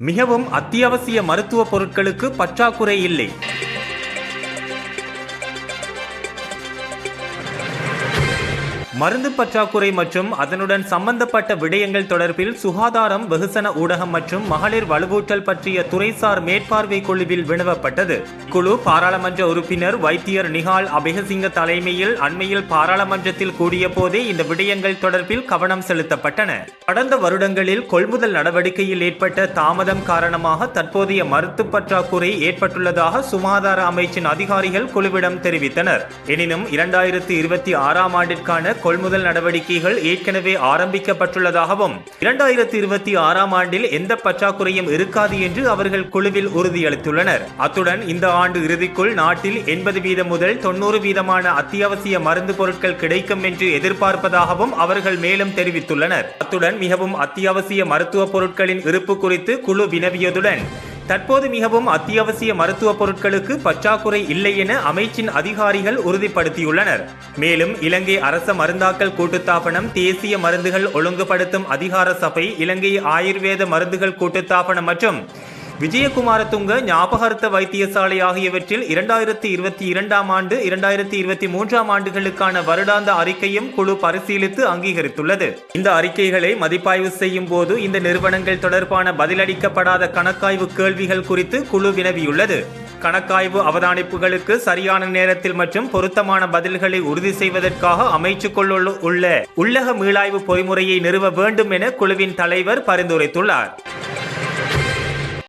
மிகவும் அத்தியாவசிய மருத்துவ பொருட்களுக்கு பற்றாக்குறை இல்லை. மருந்து பற்றாக்குறை மற்றும் அதனுடன் சம்பந்தப்பட்ட விடயங்கள் தொடர்பில் சுகாதாரம், வெகுசன ஊடகம் மற்றும் மகளிர் வலுவூட்டல் பற்றிய துறைசார் மேற்பார்வை குழுவில் வினவப்பட்டது. குழு பாராளுமன்ற உறுப்பினர் வைத்தியர் நிகால் அபேகசிங்க தலைமையில் அண்மையில் பாராளுமன்றத்தில் கூடிய போதே இந்த விடயங்கள் தொடர்பில் கவனம் செலுத்தப்பட்டன. கடந்த வருடங்களில் கொள்முதல் நடவடிக்கையில் ஏற்பட்ட தாமதம் காரணமாக தற்போதைய மருத்துவ பற்றாக்குறை ஏற்பட்டுள்ளதாக சுகாதார அமைச்சின் அதிகாரிகள் குழுவிடம் தெரிவித்தனர். எனினும் 2026ஆம் ஆண்டிற்கான கொள்முதல் நடவடிக்கைகள் ஏற்கனவே ஆரம்பிக்கப்பட்டுள்ளதாகவும் 2026ஆம் ஆண்டில் எந்த பற்றாக்குறையும் இருக்காது என்று அவர்கள் குழுவில் உறுதியளித்துள்ளனர். அத்துடன் இந்த ஆண்டு இறுதிக்குள் நாட்டில் 80% முதல் 90% அத்தியாவசிய மருந்து பொருட்கள் கிடைக்கும் என்று எதிர்பார்ப்பதாகவும் அவர்கள் மேலும் தெரிவித்துள்ளனர். அத்துடன் மிகவும் அத்தியாவசிய மருத்துவ பொருட்களின் இருப்பு குறித்து குழு வினவியதுடன் தற்போது மிகவும் அத்தியாவசிய மருத்துவ பொருட்களுக்கு பற்றாக்குறை இல்லை என அமைச்சின் அதிகாரிகள் உறுதிப்படுத்தியுள்ளனர். மேலும் இலங்கை அரச மருந்தாக்கல் கூட்டுத்தாபனம், தேசிய மருந்துகள் ஒழுங்குபடுத்தும் அதிகார சபை, இலங்கை ஆயுர்வேத மருந்துகள் கூட்டுத்தாபனம் மற்றும் விஜயகுமாரதுங்க ஞாபகார்த்த வைத்தியசாலை ஆகியவற்றில் 2022ஆம் ஆண்டு 2023ஆம் ஆண்டுகளுக்கான வருடாந்த அறிக்கையும் குழு பரிசீலித்து அங்கீகரித்துள்ளது. இந்த அறிக்கைகளை மதிப்பாய்வு செய்யும் போது இந்த நிறுவனங்கள் தொடர்பான பதிலளிக்கப்படாத கணக்காய்வு கேள்விகள் குறித்து குழு வினவியுள்ளது. கணக்காய்வு அவதானிப்புகளுக்கு சரியான நேரத்தில் மற்றும் பொருத்தமான பதில்களை உறுதி செய்வதற்காக அமைச்சுக்குள் உள்ள உள்ளக மீளாய்வு பொறிமுறையை நிறுவ வேண்டும் என குழுவின் தலைவர் பரிந்துரைத்துள்ளார்.